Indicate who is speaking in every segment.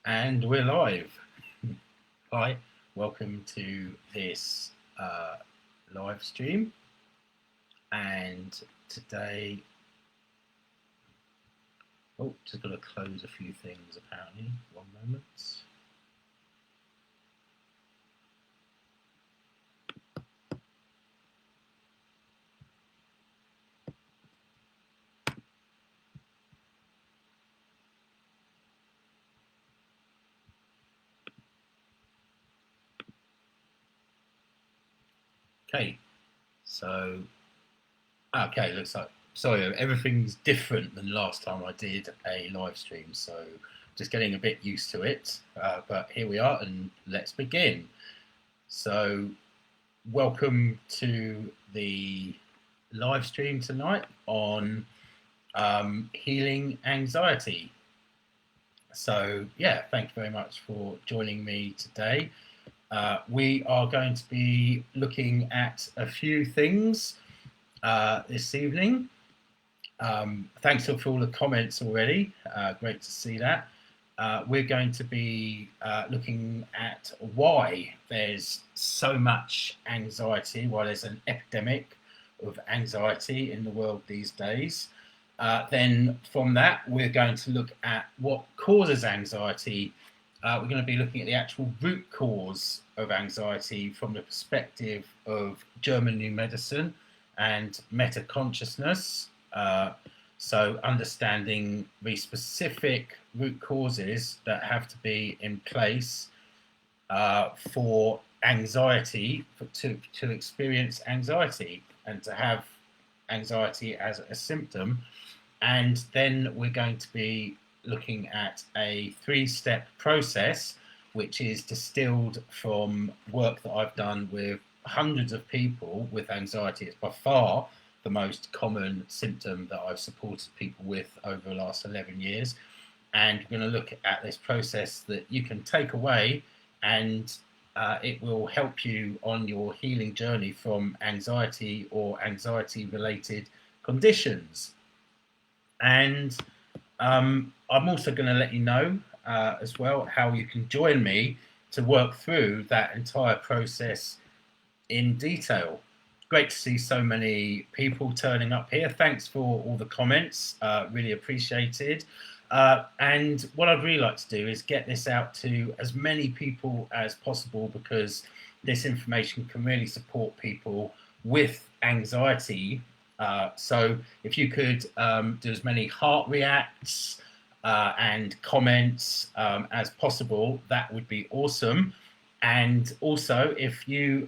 Speaker 1: And we're live. Hi, welcome to this live stream. And today, just got to close a few things apparently. One moment. Okay, so looks like everything's different than last time I did a live stream, so just getting a bit used to it. But here we are, and let's begin. So, welcome to the live stream tonight on healing anxiety. So, yeah, thank you very much for joining me today. We are going to be looking at a few things this evening. Thanks for all the comments already. Great to see that. We're going to be looking at why there's so much anxiety, why there's an epidemic of anxiety in the world these days. Then from that, we're going to look at what causes anxiety. We're going to be looking at the actual root cause of anxiety from the perspective of German New Medicine and meta-consciousness. So understanding the specific root causes that have to be in place for anxiety, to experience anxiety and to have anxiety as a symptom. And then we're going to be looking at a 3-step process, which is distilled from work that I've done with hundreds of people with anxiety. It's by far the most common symptom that I've supported people with over the last 11 years. And we're going to look at this process that you can take away, and it will help you on your healing journey from anxiety or anxiety-related conditions. And I'm also going to let you know as well how you can join me to work through that entire process in detail. Great to see so many people turning up here. Thanks for all the comments, really appreciated. And what I'd really like to do is get this out to as many people as possible, because this information can really support people with anxiety. So if you could do as many heart reacts and comments as possible, that would be awesome. And also, if you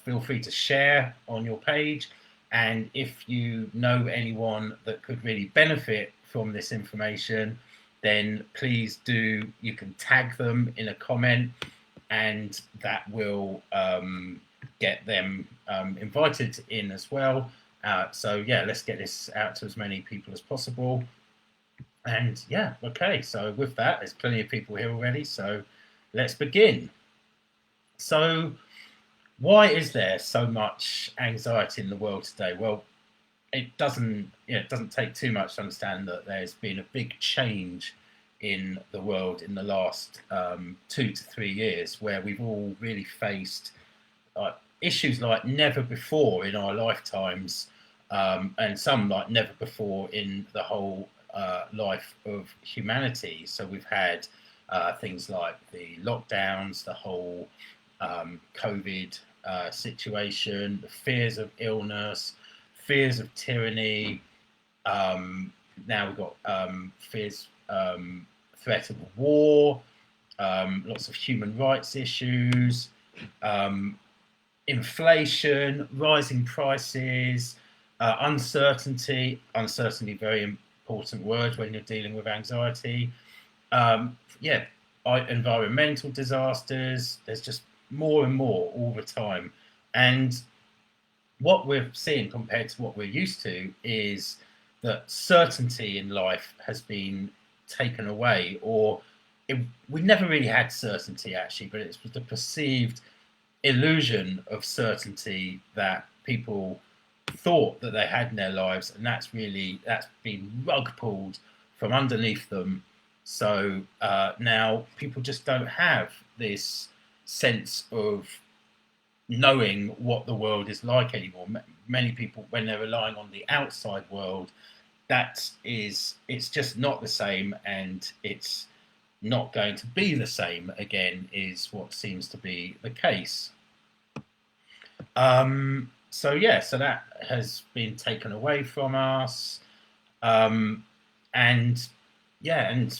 Speaker 1: feel free to share on your page, and if you know anyone that could really benefit from this information, then please do. You can tag them in a comment, and that will get them invited in as well. So yeah, let's get this out to as many people as possible. And yeah, okay, so with that, there's plenty of people here already, so let's begin. So why is there so much anxiety in the world today? Well, it doesn't take too much to understand that there's been a big change in the world in the last 2 to 3 years, where we've all really faced issues like never before in our lifetimes, and some like never before in the whole life of humanity. So we've had things like the lockdowns, the whole COVID situation, the fears of illness, fears of tyranny. Now we've got fears, threat of war, lots of human rights issues, inflation, rising prices, uncertainty. Uncertainty, very important word when you're dealing with anxiety. Environmental disasters. There's just more and more all the time. And what we're seeing compared to what we're used to is that certainty in life has been taken away, or we never really had certainty actually, but it's the perceived illusion of certainty that people thought that they had in their lives, and that's been rug pulled from underneath them. So now people just don't have this sense of knowing what the world is like anymore. Many people, when they're relying on the outside world, it's just not the same, and it's not going to be the same again, is what seems to be the case. So yeah, so that has been taken away from us, and yeah, and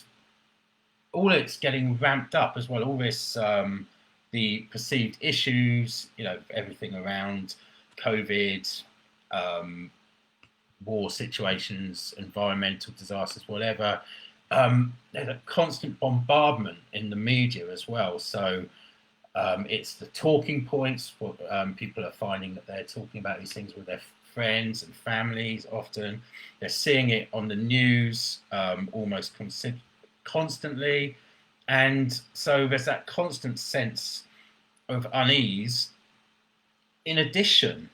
Speaker 1: all it's getting ramped up as well. All this, the perceived issues, everything around COVID, war situations, environmental disasters, whatever. There's a constant bombardment in the media as well. So it's the talking points. People are finding that they're talking about these things with their friends and families often. They're seeing it on the news almost constantly. And so there's that constant sense of unease in addition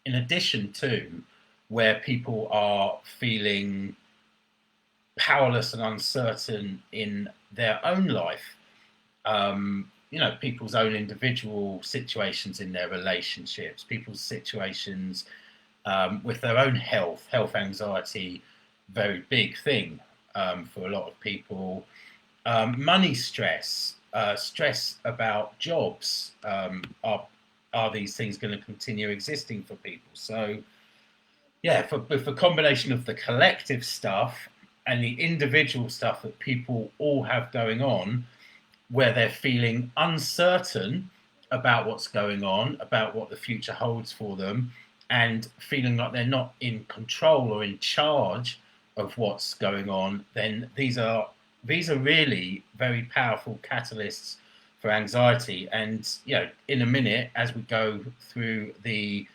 Speaker 1: to where people are feeling powerless and uncertain in their own life. People's own individual situations in their relationships, people's situations with their own health anxiety, very big thing for a lot of people. Money stress, stress about jobs. Are these things going to continue existing for people? So, yeah, with the combination of the collective stuff and the individual stuff that people all have going on, where they're feeling uncertain about what's going on, about what the future holds for them, and feeling like they're not in control or in charge of what's going on, then these are really very powerful catalysts for anxiety. And in a minute, as we go through the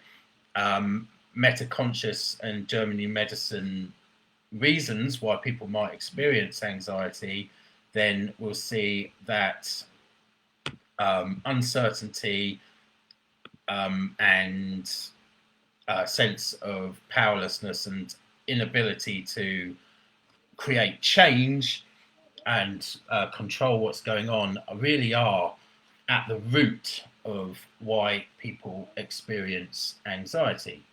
Speaker 1: metaconscious and German new medicine reasons why people might experience anxiety, then we'll see that uncertainty and sense of powerlessness and inability to create change and control what's going on really are at the root of why people experience anxiety.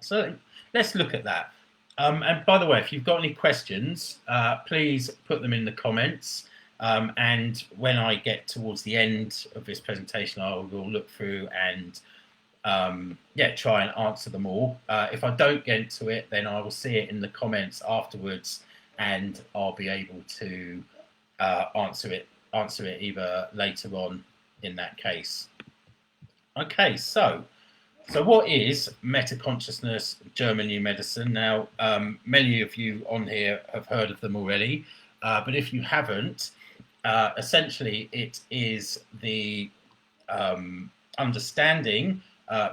Speaker 1: So let's look at that. And by the way, if you've got any questions, please put them in the comments. And when I get towards the end of this presentation, I will look through and try and answer them all. If I don't get to it, then I will see it in the comments afterwards, and I'll be able to answer it either later on in that case. Okay, so what is metaconsciousness, German new medicine? Now, many of you on here have heard of them already, but if you haven't, essentially it is the understanding,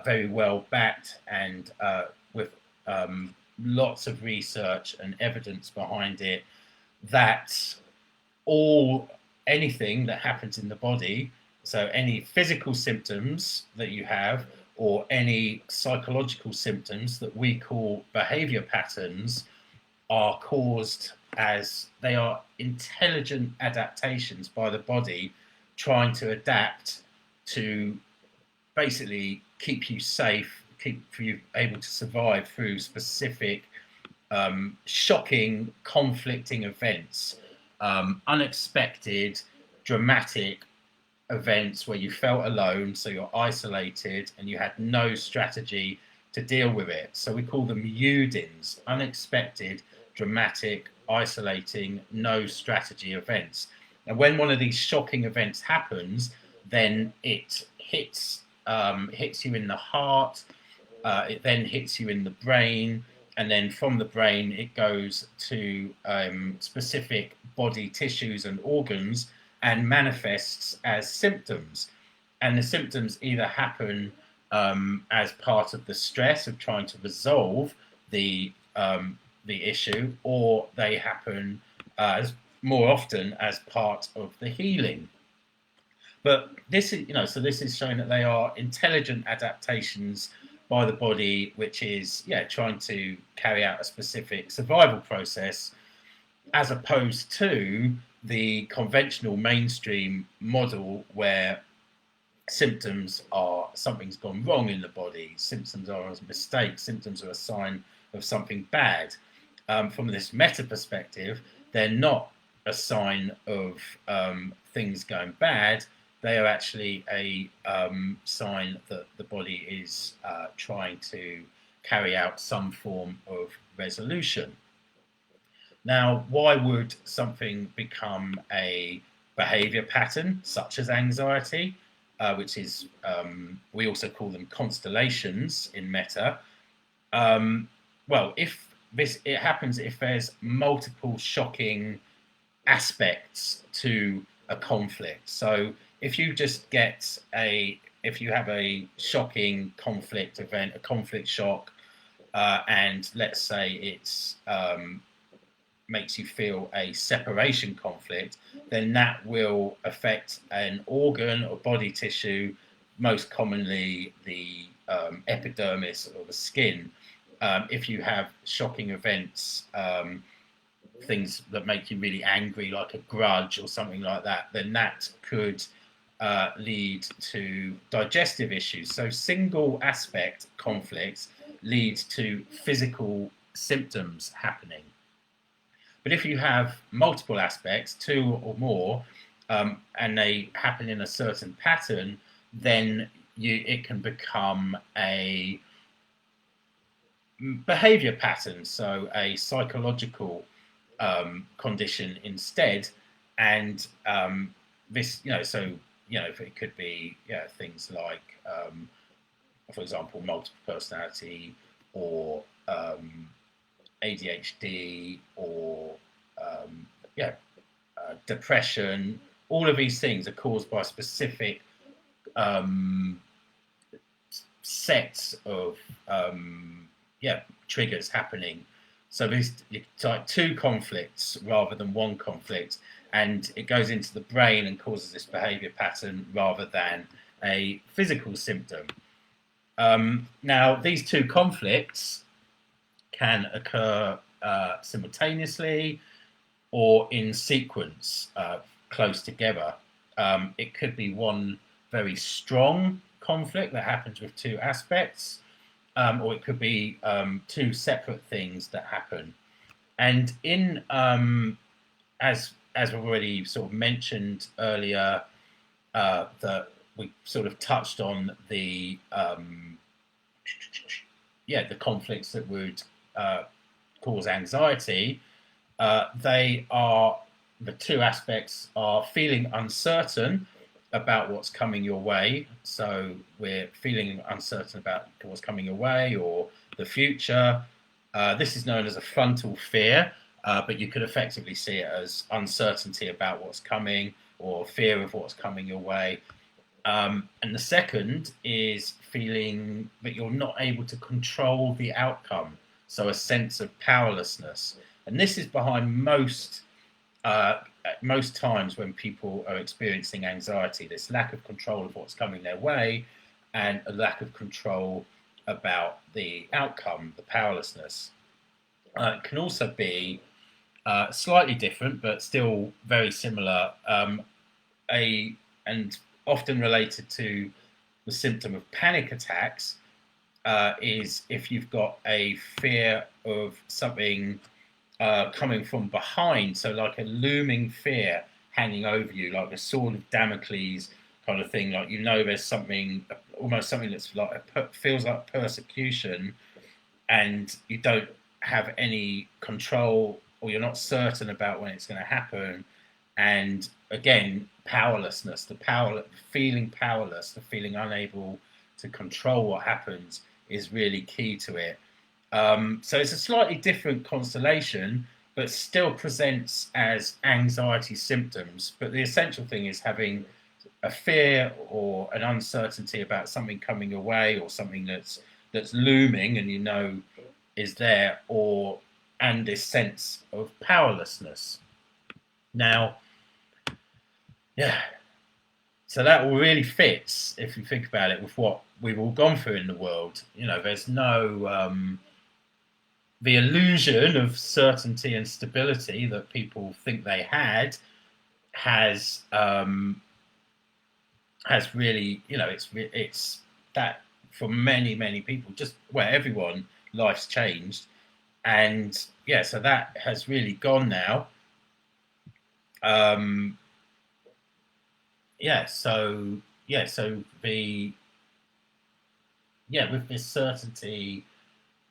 Speaker 1: very well backed and with lots of research and evidence behind it, that anything that happens in the body, so any physical symptoms that you have, or any psychological symptoms that we call behavior patterns, are caused as they are intelligent adaptations by the body trying to adapt to basically keep you safe, keep you able to survive through specific shocking, conflicting events, unexpected, dramatic events where you felt alone, so you're isolated and you had no strategy to deal with it. So we call them UDINs, unexpected, dramatic, isolating, no strategy events. And when one of these shocking events happens, then it hits you in the heart, it then hits you in the brain, and then from the brain it goes to specific body tissues and organs and manifests as symptoms. And the symptoms either happen as part of the stress of trying to resolve the issue, or they happen as more often as part of the healing. But this is, so this is showing that they are intelligent adaptations by the body, which is trying to carry out a specific survival process. as opposed to the conventional mainstream model where symptoms are something's gone wrong in the body, symptoms are a mistake, symptoms are a sign of something bad. From this meta perspective, they're not a sign of things going bad. They are actually a sign that the body is trying to carry out some form of resolution. Now, why would something become a behavior pattern, such as anxiety, which is, we also call them constellations in meta? Well, if it happens if there's multiple shocking aspects to a conflict. So if you just get if you have a shocking conflict event, a conflict shock, and let's say it's makes you feel a separation conflict, then that will affect an organ or body tissue, most commonly the epidermis or the skin. If you have shocking events, things that make you really angry, like a grudge or something like that, then that could lead to digestive issues. So single aspect conflicts lead to physical symptoms happening. But if you have multiple aspects, two or more, and they happen in a certain pattern, then it can become a behavior pattern, so a psychological condition instead. And this, it could be things like, for example, multiple personality or ADHD or depression. All of these things are caused by specific sets of triggers happening. So it's like two conflicts rather than one conflict, and it goes into the brain and causes this behavior pattern rather than a physical symptom. Now, these two conflicts can occur simultaneously or in sequence, close together. It could be one very strong conflict that happens with two aspects, or it could be two separate things that happen. And in as we've already sort of mentioned earlier, that we sort of touched on the conflicts that would cause anxiety. The two aspects are feeling uncertain about what's coming your way. So we're feeling uncertain about what's coming your way or the future. This is known as a frontal fear, but you could effectively see it as uncertainty about what's coming or fear of what's coming your way. And the second is feeling that you're not able to control the outcome. So a sense of powerlessness. And this is behind most times when people are experiencing anxiety, this lack of control of what's coming their way and a lack of control about the outcome, the powerlessness. It can also be slightly different, but still very similar, and often related to the symptom of panic attacks, is if you've got a fear of something coming from behind, so like a looming fear hanging over you, like a sword of Damocles kind of thing, like there's something, almost something that's like feels like persecution, and you don't have any control, or you're not certain about when it's going to happen. And again, powerlessness, feeling powerless, the feeling unable to control what happens is really key to it. So it's a slightly different constellation, but still presents as anxiety symptoms. But the essential thing is having a fear or an uncertainty about something coming your way, or something that's looming and is there, and this sense of powerlessness. Now, so that all really fits, if you think about it, with what we've all gone through in the world. There's the illusion of certainty and stability that people think they had has really, it's that for many people, just where everyone, life's changed, and yeah, so that has really gone now. Um, yeah, so so the with this certainty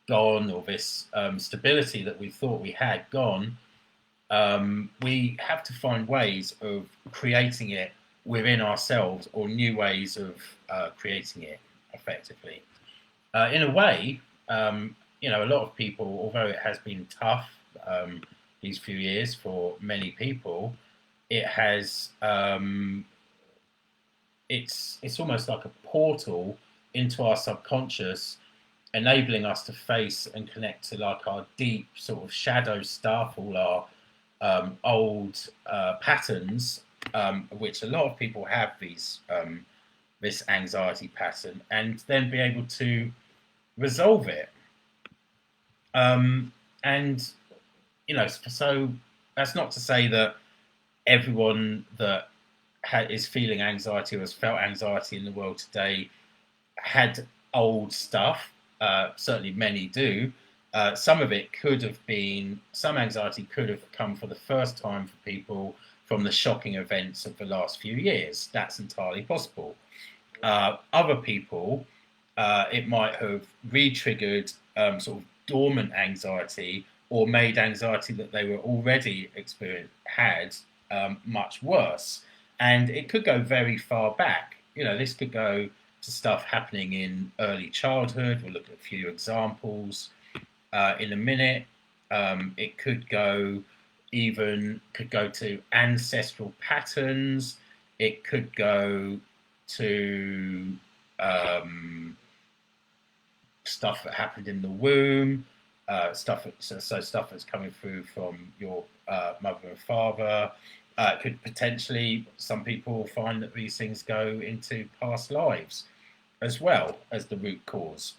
Speaker 1: gone, or this stability that we thought we had gone, we have to find ways of creating it within ourselves, or new ways of creating it effectively. In a way, a lot of people, although it has been tough these few years for many people, it has it's almost like a portal into our subconscious, enabling us to face and connect to like our deep sort of shadow stuff, all our old patterns, which a lot of people have these this anxiety pattern, and then be able to resolve it. And so that's not to say that everyone that is feeling anxiety or has felt anxiety in the world today had old stuff. Certainly, many do. Some of it could have been, some anxiety could have come for the first time for people from the shocking events of the last few years. That's entirely possible. Other people, it might have re-triggered sort of dormant anxiety, or made anxiety that they were already had much worse. And it could go very far back. This could go to stuff happening in early childhood. We'll look at a few examples in a minute. It could go to ancestral patterns. It could go to stuff that happened in the womb, stuff that's coming through from your mother and father. Could potentially, some people find that these things go into past lives as well as the root cause.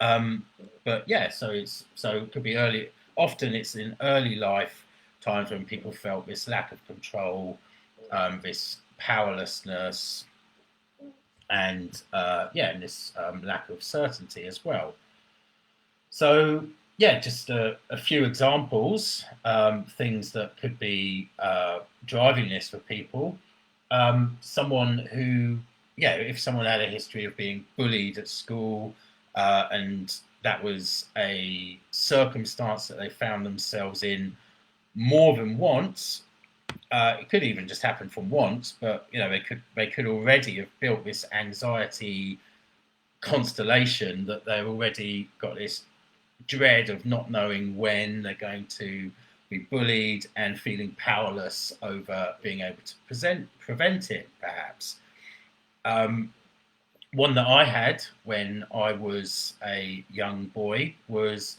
Speaker 1: But yeah, so it could be early. Often it's in early life times when people felt this lack of control, this powerlessness, and and this lack of certainty as well. So yeah, just a few examples, things that could be driving this for people. Someone who, if someone had a history of being bullied at school, and that was a circumstance that they found themselves in more than once. It could even just happen from once, but they could already have built this anxiety constellation, that they've already got this dread of not knowing when they're going to be bullied, and feeling powerless over being able to prevent it, perhaps. One that I had when I was a young boy was,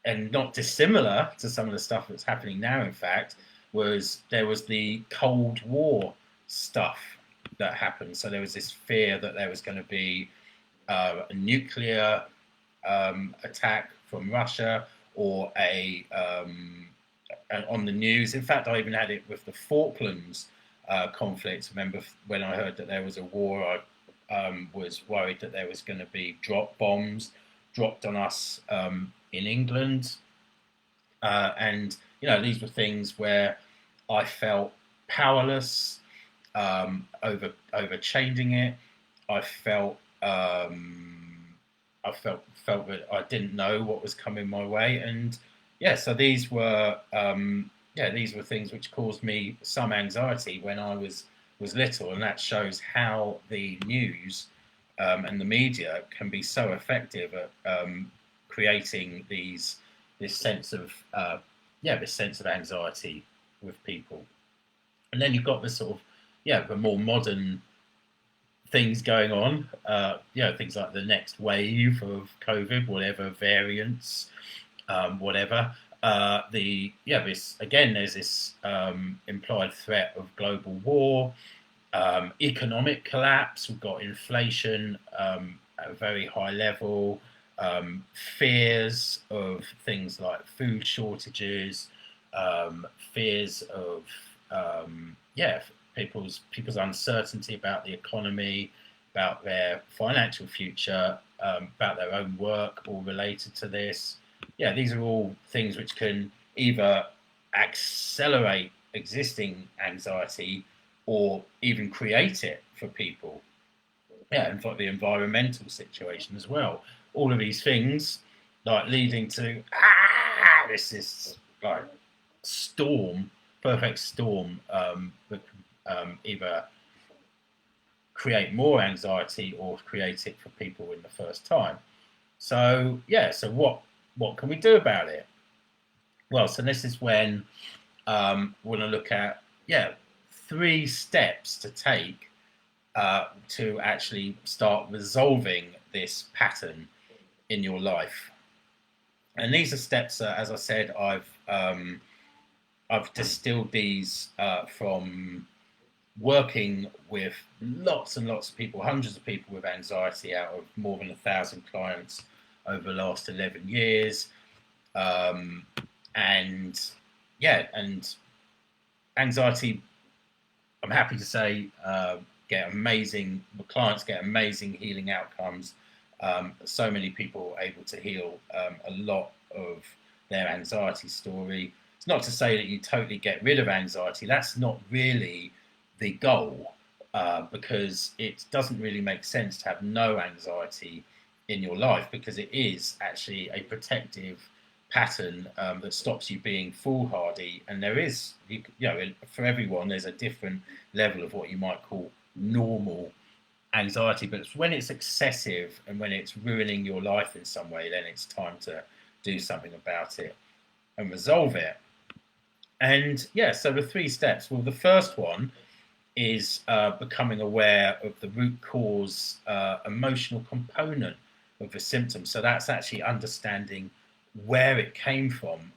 Speaker 1: and not dissimilar to some of the stuff that's happening now, in fact, there was the Cold War stuff that happened. So there was this fear that there was going to be a nuclear attack from Russia, or on the news. In fact, I even had it with the Falklands conflict. Remember when I heard that there was a war, I was worried that there was going to be bombs dropped on us in England. And these were things where I felt powerless over changing it. I felt that I didn't know what was coming my way, and so these were things which caused me some anxiety when I was little, and that shows how the news and the media can be so effective at creating this sense of anxiety with people. And then you've got this sort of the more modern things going on, things like the next wave of COVID, whatever variants, whatever. There's this implied threat of global war, economic collapse. We've got inflation at a very high level. fears of things like food shortages, fears of people's uncertainty about the economy, about their financial future, about their own work, all related to this. Yeah, these are all things which can either accelerate existing anxiety or even create it for people. Yeah, and for the environmental situation as well. All of these things like leading to this is like storm, perfect storm, that either create more anxiety or create it for people in the first time. So yeah, so what can we do about it? Well, so this is when we're going to look at 3 steps to take to actually start resolving this pattern in your life. And these are steps, as I said, I've distilled these from working with lots and lots of people, hundreds of people with anxiety out of more than 1,000 clients over the last 11 years. And anxiety, I'm happy to say, the clients get amazing healing outcomes. So many people are able to heal a lot of their anxiety story. It's not to say that you totally get rid of anxiety. That's not really the goal, because it doesn't really make sense to have no anxiety in your life, because it is actually a protective pattern that stops you being foolhardy. And there is, for everyone, there's a different level of what you might call normal anxiety, but it's when it's excessive and when it's ruining your life in some way, then it's time to do something about it and resolve it. And so the 3 steps. Well, the first one is becoming aware of the root cause emotional component of the symptom. So that's actually understanding where it came from,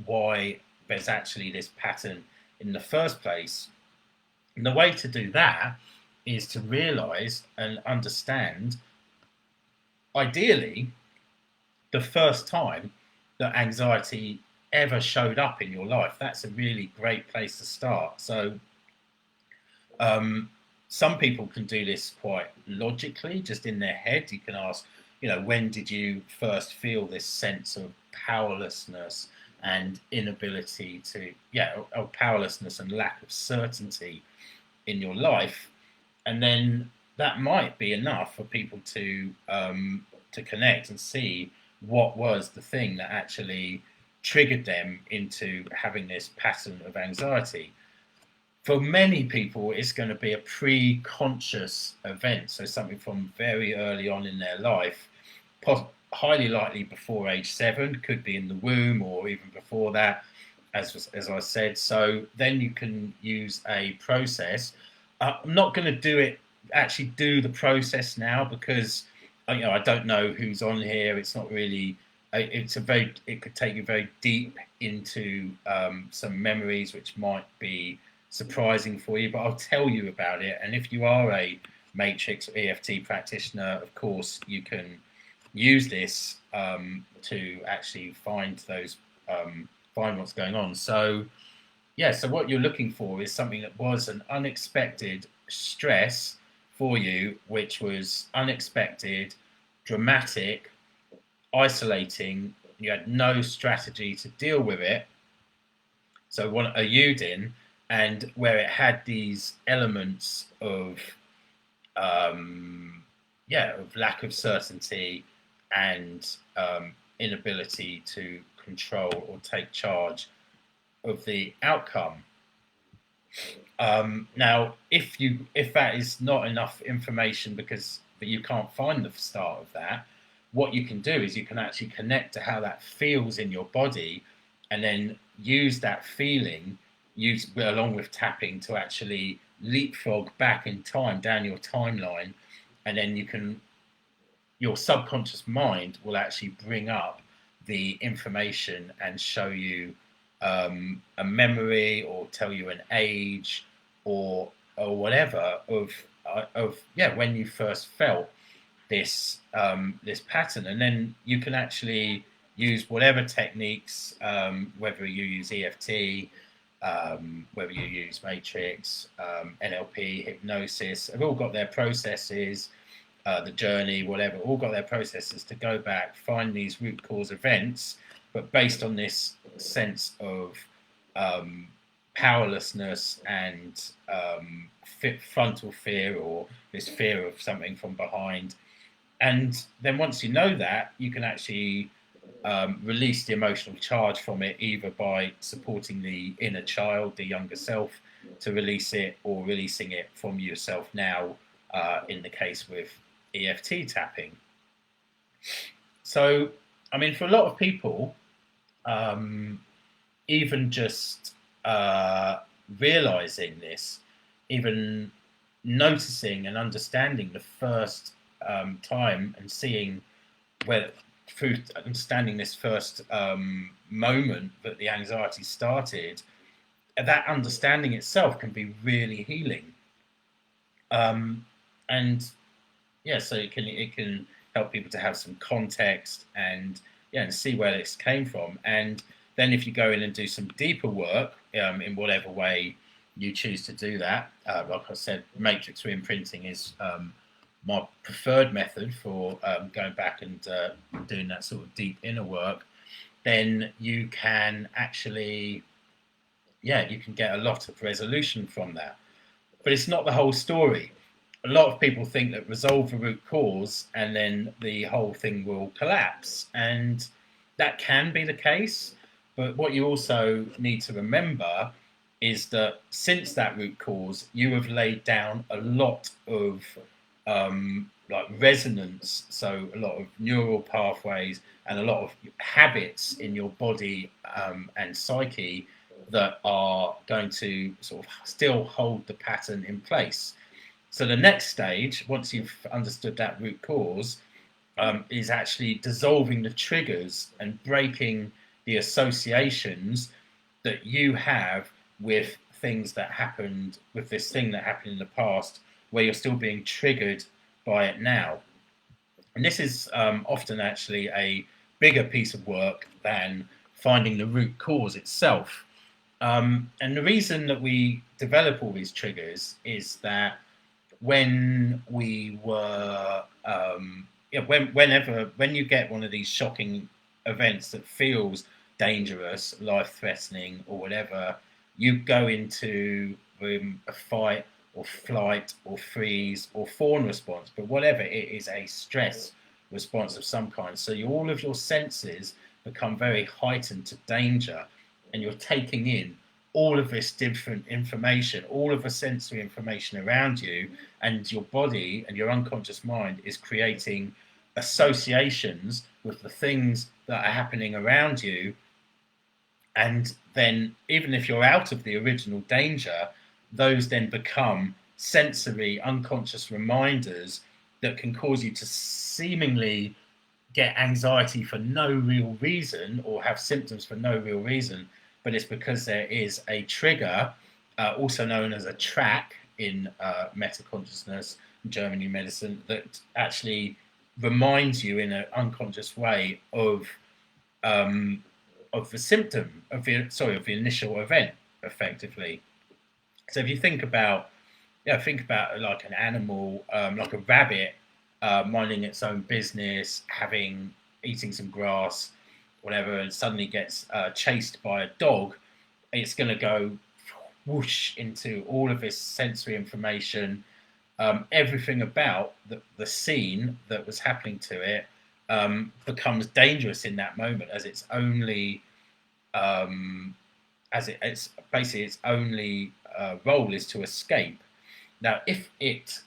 Speaker 1: why there's actually this pattern in the first place. And the way to do that is to realize and understand, ideally, the first time that anxiety ever showed up in your life. That's a really great place to start. So some people can do this quite logically, just in their head. You can ask, when did you first feel this sense of powerlessness and inability to, of powerlessness and lack of certainty in your life? And then that might be enough for people to connect and see what was the thing that actually triggered them into having this pattern of anxiety. For many people, it's going to be a pre-conscious event, so something from very early on in their life, highly likely before age 7, could be in the womb or even before that, as I said. So then you can use a process. I'm not going to do the process now, because I don't know who's on here. It's not really. It could take you very deep into some memories which might be surprising for you, but I'll tell you about it. And if you are a Matrix or EFT practitioner, of course, you can use this to actually find what's going on. So so what you're looking for is something that was an unexpected stress for you, which was unexpected, dramatic, isolating. You had no strategy to deal with it. So a Udin, and where it had these elements of lack of certainty and inability to control or take charge of the outcome. Now, if that is not enough information but you can't find the start of that, what you can do is you can actually connect to how that feels in your body, and then use that feeling, along with tapping, to actually leapfrog back in time down your timeline, and then your subconscious mind will actually bring up the information and show you a memory, or tell you an age, or whatever of when you first felt this this pattern, and then you can actually use whatever techniques, whether you use EFT, whether you use matrix, NLP, hypnosis, have all got their processes, the journey, whatever, all got their processes to go back, find these root cause events, but based on this sense of powerlessness and frontal fear, or this fear of something from behind. And then once you know that, you can actually release the emotional charge from it, either by supporting the inner child, the younger self, to release it, or releasing it from yourself now, in the case with EFT tapping. So, I mean, for a lot of people, even just realizing this, even noticing and understanding the first time, and seeing where, through understanding this first moment that the anxiety started, that understanding itself can be really healing. And yeah, so it can help people to have some context, and yeah, and see where this came from. And then if you go in and do some deeper work, in whatever way you choose to do that, like I said, matrix re-imprinting is my preferred method for going back and doing that sort of deep inner work. Then you can actually, yeah, you can get a lot of resolution from that. But it's not the whole story. A lot of people think that resolve the root cause and then the whole thing will collapse, and that can be the case. But what you also need to remember is that since that root cause, you have laid down a lot of like resonance, so a lot of neural pathways and a lot of habits in your body and psyche that are going to sort of still hold the pattern in place. So the next stage, once you've understood that root cause, is actually dissolving the triggers and breaking the associations that you have with things that happened, with this thing that happened in the past, where you're still being triggered by it now. And this is often actually a bigger piece of work than finding the root cause itself. And the reason that we develop all these triggers is that when we were, when you get one of these shocking events that feels dangerous, life-threatening, or whatever, you go into a fight or flight or freeze or fawn response. But whatever, it is a stress response of some kind. So all of your senses become very heightened to danger, and you're taking in all of this different information, all of the sensory information around you, and your body and your unconscious mind is creating associations with the things that are happening around you. And then even if you're out of the original danger, those then become sensory unconscious reminders that can cause you to seemingly get anxiety for no real reason, or have symptoms for no real reason. But it's because there is a trigger, also known as a track in meta-consciousness, German medicine, that actually reminds you in an unconscious way of the symptom of the initial event, effectively. So if you think about like an animal, like a rabbit, minding its own business, eating some grass, whatever, and suddenly gets chased by a dog, it's going to go whoosh into all of this sensory information. Everything about the scene that was happening to it becomes dangerous in that moment, as its only it's basically its only role is to escape. Now, if it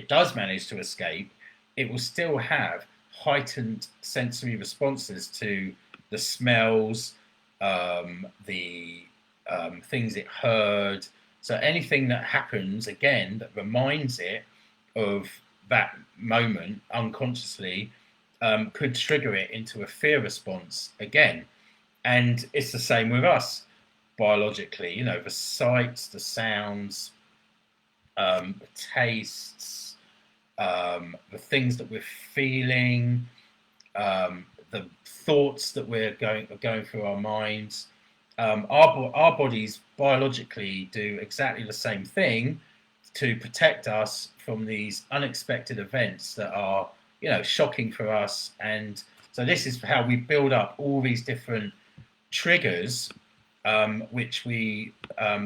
Speaker 1: does manage to escape, it will still have heightened sensory responses to the smells, the things it heard. So anything that happens again that reminds it of that moment unconsciously could trigger it into a fear response again. And it's the same with us biologically. You know, the sights, the sounds, the tastes, the things that we're feeling, the thoughts that we're going through our minds. Our bodies biologically do exactly the same thing to protect us from these unexpected events that are, shocking for us. And so this is how we build up all these different triggers, which we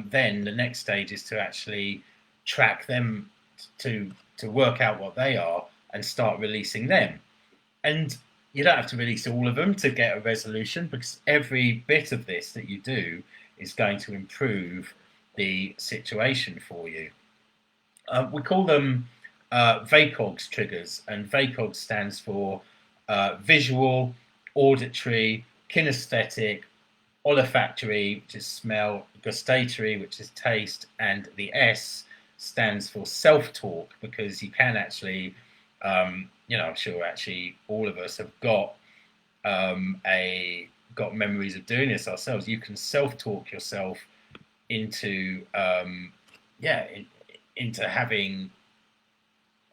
Speaker 1: then the next stage is to actually track them to work out what they are and start releasing them. And you don't have to release all of them to get a resolution, because every bit of this that you do is going to improve the situation for you. We call them VACOGS triggers, and VACOGS stands for visual, auditory, kinesthetic, olfactory, which is smell, gustatory, which is taste, and the S stands for self-talk, because you can actually, I'm sure actually all of us have got got memories of doing this ourselves. You can self-talk yourself into into having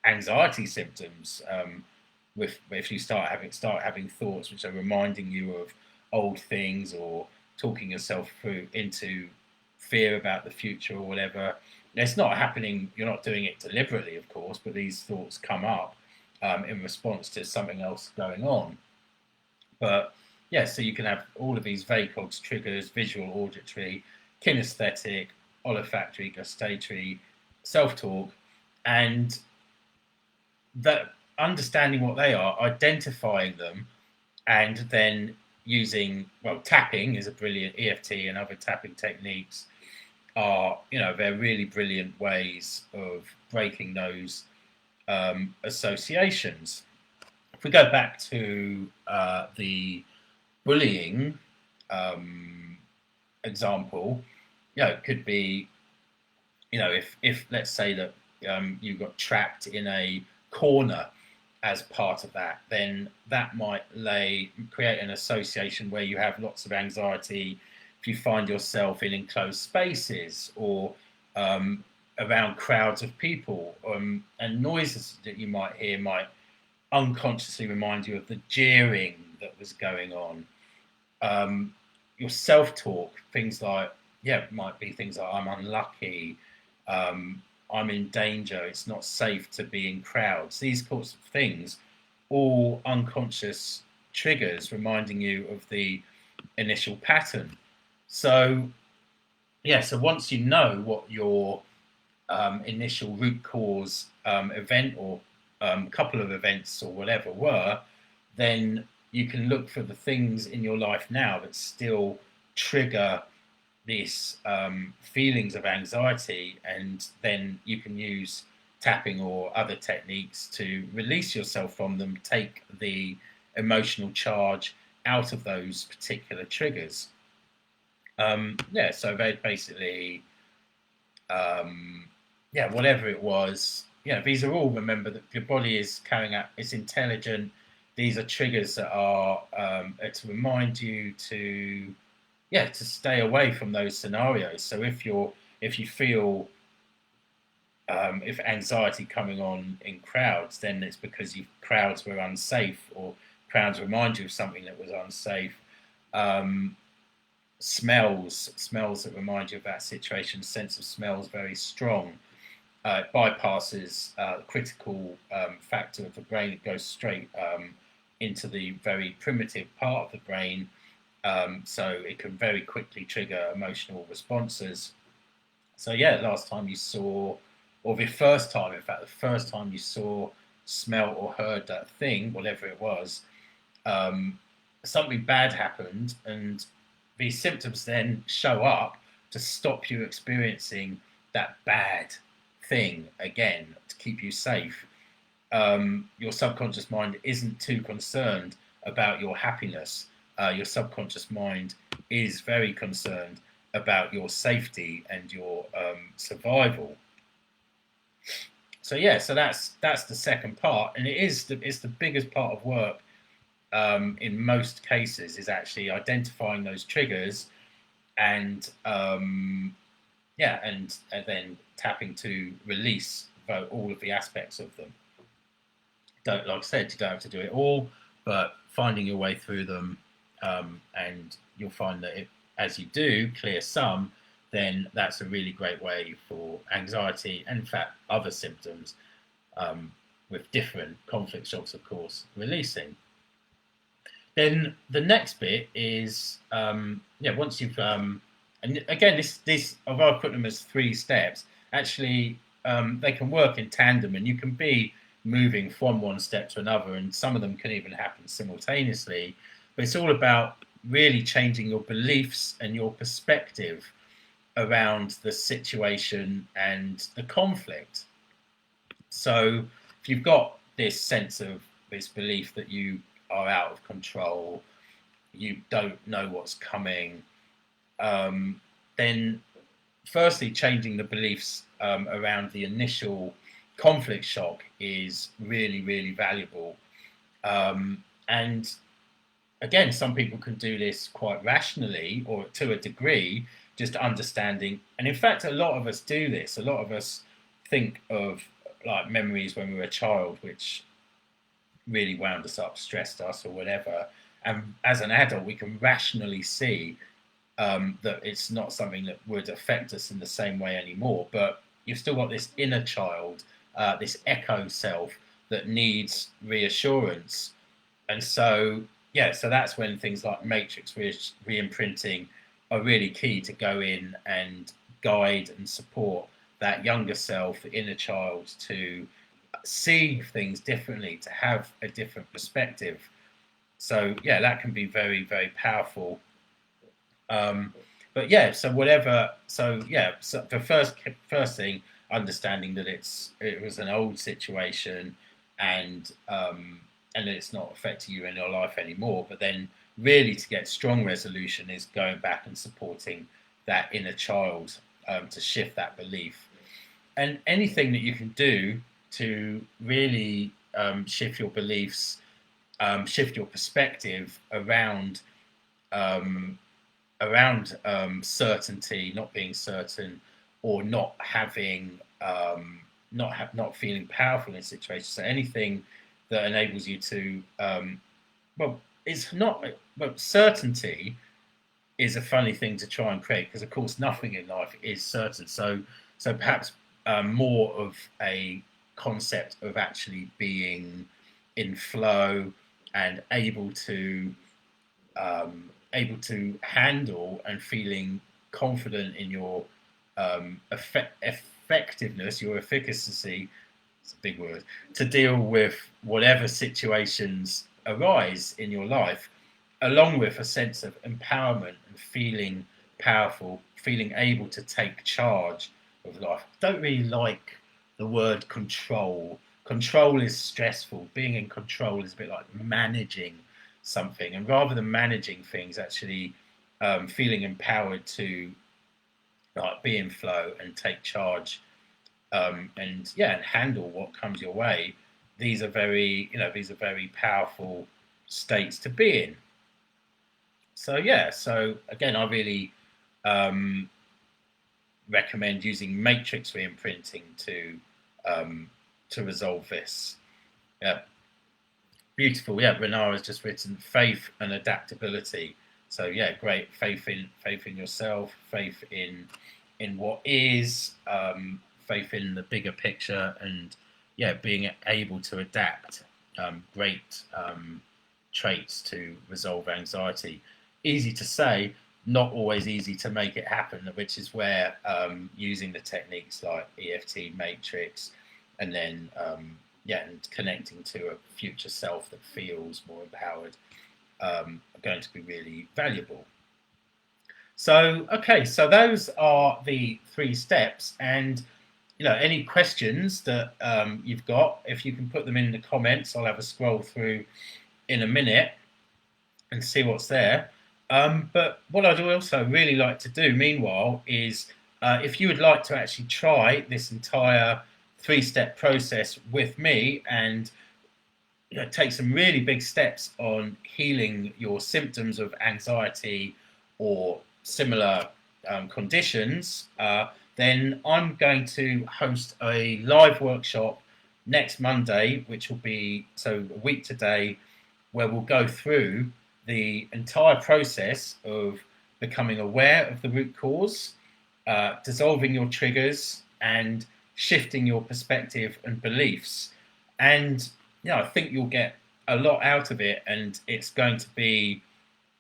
Speaker 1: anxiety symptoms. If you start having thoughts which are reminding you of old things, or talking yourself through into fear about the future or whatever. It's not happening, you're not doing it deliberately, of course, but these thoughts come up in response to something else going on. But yeah, so you can have all of these VACOGS triggers: visual, auditory, kinesthetic, olfactory, gustatory, self-talk, and that understanding what they are, identifying them, and then using, tapping is a brilliant, EFT and other tapping techniques are, they're really brilliant ways of breaking those associations. If we go back to the bullying example, it could be, if let's say that you got trapped in a corner as part of that, then that might create an association where you have lots of anxiety if you find yourself in enclosed spaces, or around crowds of people, and noises that you might hear might unconsciously remind you of the jeering that was going on. Your self-talk, things like, might be things like, I'm unlucky, I'm in danger, it's not safe to be in crowds. These sorts of things, all unconscious triggers reminding you of the initial pattern. So, so once you know what your initial root cause event, or couple of events or whatever were, then you can look for the things in your life now that still trigger these feelings of anxiety, and then you can use tapping or other techniques to release yourself from them, take the emotional charge out of those particular triggers. So they basically, whatever it was, these are all, remember that your body is carrying out, it's intelligent. These are triggers that are to remind you to stay away from those scenarios. So if you feel if anxiety coming on in crowds, then it's because crowds were unsafe, or crowds remind you of something that was unsafe. Smells that remind you of that situation. Sense of smell is very strong. It bypasses the critical factor of the brain. It goes straight into the very primitive part of the brain. So it can very quickly trigger emotional responses. So last time you saw, or the first time, in fact, the first time you saw, smell, or heard that thing, whatever it was, something bad happened, and these symptoms then show up to stop you experiencing that bad thing again, to keep you safe. Your subconscious mind isn't too concerned about your happiness. Your subconscious mind is very concerned about your safety and your survival. So so that's the second part, and it's the biggest part of work in most cases, is actually identifying those triggers, and and then tapping to release all of the aspects of them. don't, like I said, you don't have to do it all, but finding your way through them, and you'll find that as you do clear some, then that's a really great way for anxiety and in fact other symptoms, with different conflict shocks, of course, releasing. Then the next bit is, once you've, and again, this I've put them as 3 steps. Actually, they can work in tandem, and you can be moving from one step to another, and some of them can even happen simultaneously. But it's all about really changing your beliefs and your perspective around the situation and the conflict. So if you've got this sense of this belief that you are out of control, you don't know what's coming, then firstly, changing the beliefs around the initial conflict shock is really, really valuable. And again, some people can do this quite rationally or to a degree, just understanding. And in fact, a lot of us do this. A lot of us think of like memories when we were a child, which really wound us up, stressed us, or whatever. And as an adult, we can rationally see that it's not something that would affect us in the same way anymore. But you've still got this inner child, this echo self that needs reassurance. And so, so that's when things like matrix re-imprinting are really key to go in and guide and support that younger self, the inner child, to see things differently, to have a different perspective. So that can be very, very powerful. But so whatever. So the first thing, understanding that it was an old situation, and that it's not affecting you in your life anymore. But then, really, to get strong resolution is going back and supporting that inner child to shift that belief. And anything that you can do to really shift your beliefs, shift your perspective around certainty, not being certain, or not having, not feeling powerful in situations. So anything that enables you to, it's not. Well, certainty is a funny thing to try and create, because of course nothing in life is certain. So perhaps more of a concept of actually being in flow and able to handle and feeling confident in your effectiveness, your efficacy, it's a big word, to deal with whatever situations arise in your life, along with a sense of empowerment and feeling powerful, feeling able to take charge of life. I don't really like the word control. Control is stressful. Being in control is a bit like managing something, and rather than managing things, actually feeling empowered to be in flow and take charge, and handle what comes your way. These are very powerful states to be in. So again, I really recommend using matrix re-imprinting to resolve this. Beautiful. Renara has just written faith and adaptability. So great. Faith in yourself, faith in what is, faith in the bigger picture, and being able to adapt. Great traits to resolve anxiety. Easy to say, not always easy to make it happen, which is where using the techniques like EFT, matrix, and then and connecting to a future self that feels more empowered are going to be really valuable. So so those are the 3 steps, and any questions that you've got, if you can put them in the comments, I'll have a scroll through in a minute and see what's there. But what I'd also really like to do meanwhile is, if you would like to actually try this entire 3-step process with me and take some really big steps on healing your symptoms of anxiety or similar conditions, then I'm going to host a live workshop next Monday, which will be so a week today, where we'll go through the entire process of becoming aware of the root cause, dissolving your triggers, and shifting your perspective and beliefs. And I think you'll get a lot out of it, and it's going to be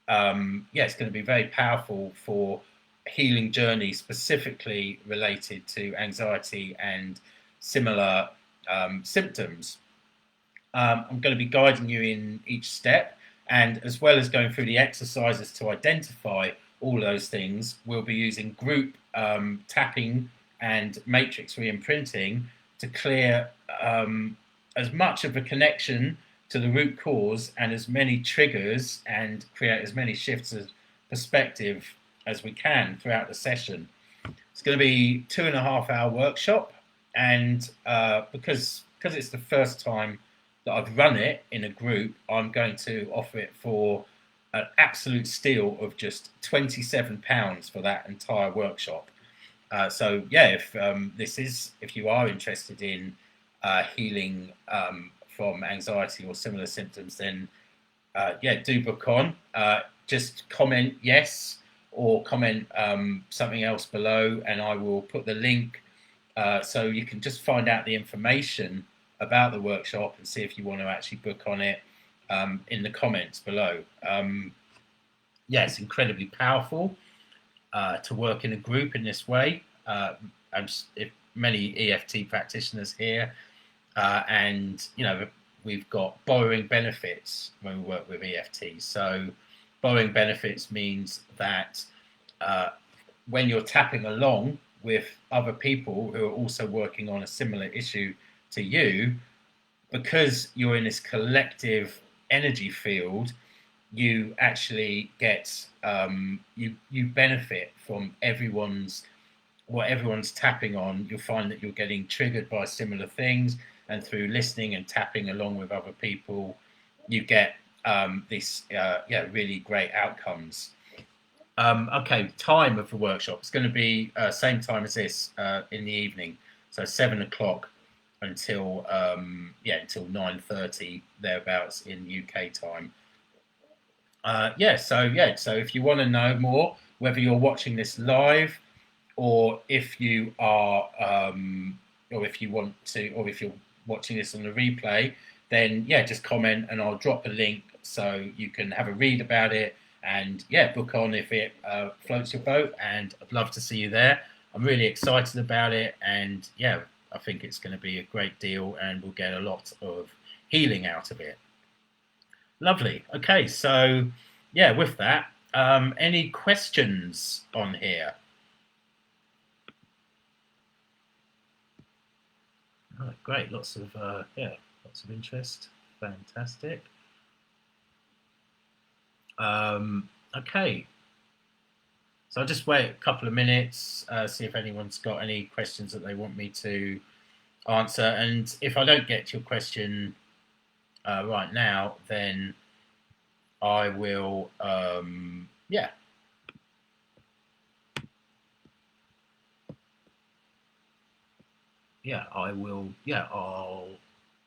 Speaker 1: it's going to be very powerful for healing journey specifically related to anxiety and similar symptoms. I'm going to be guiding you in each step, and as well as going through the exercises to identify all those things, we'll be using group tapping and matrix re-imprinting to clear as much of a connection to the root cause and as many triggers and create as many shifts of perspective as we can throughout the session. It's going to be 2.5-hour workshop, and because it's the first time that I've run it in a group, I'm going to offer it for an absolute steal of just £27 for that entire workshop. So yeah, if you are interested in healing from anxiety or similar symptoms, then do book on. Just comment yes or comment something else below, and I will put the link so you can just find out the information about the workshop and see if you want to actually book on it in the comments below. It's incredibly powerful to work in a group in this way. If many EFT practitioners here, and we've got borrowing benefits when we work with EFT. So borrowing benefits means that when you're tapping along with other people who are also working on a similar issue to you, because you're in this collective energy field, you actually get you benefit from what everyone's tapping on. You'll find that you're getting triggered by similar things, and through listening and tapping along with other people, you get really great outcomes. Okay, time of the workshop. It's going to be same time as this in the evening, so 7 o'clock until 9:30 thereabouts in UK time. So if you want to know more, whether you're watching this live or if you are or if you're watching this on the replay, then just comment and I'll drop a link so you can have a read about it and book on if it floats your boat. And I'd love to see you there. I'm really excited about it, and I think it's going to be a great deal, and we'll get a lot of healing out of it. Lovely. Okay, so with that, any questions on here? Oh, great, lots of interest. Fantastic. Okay, so I'll just wait a couple of minutes, see if anyone's got any questions that they want me to answer, and if I don't get to your question right now, then I will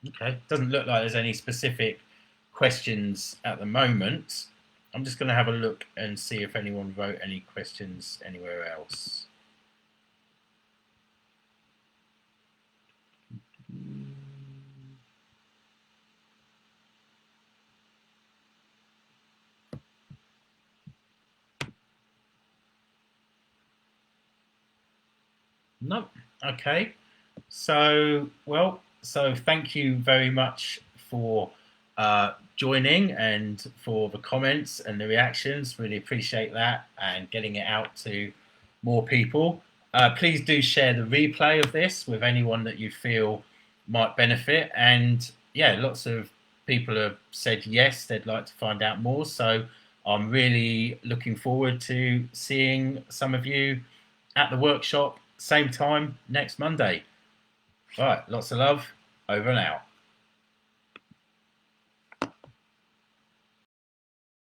Speaker 1: okay, doesn't look like there's any specific questions at the moment. I'm just going to have a look and see if anyone wrote any questions anywhere else. No. Okay. So thank you very much for joining and for the comments and the reactions. Really appreciate that and getting it out to more people. Please do share the replay of this with anyone that you feel might benefit. And lots of people have said yes, they'd like to find out more. So I'm really looking forward to seeing some of you at the workshop, same time next Monday. All right, lots of love. Over and out.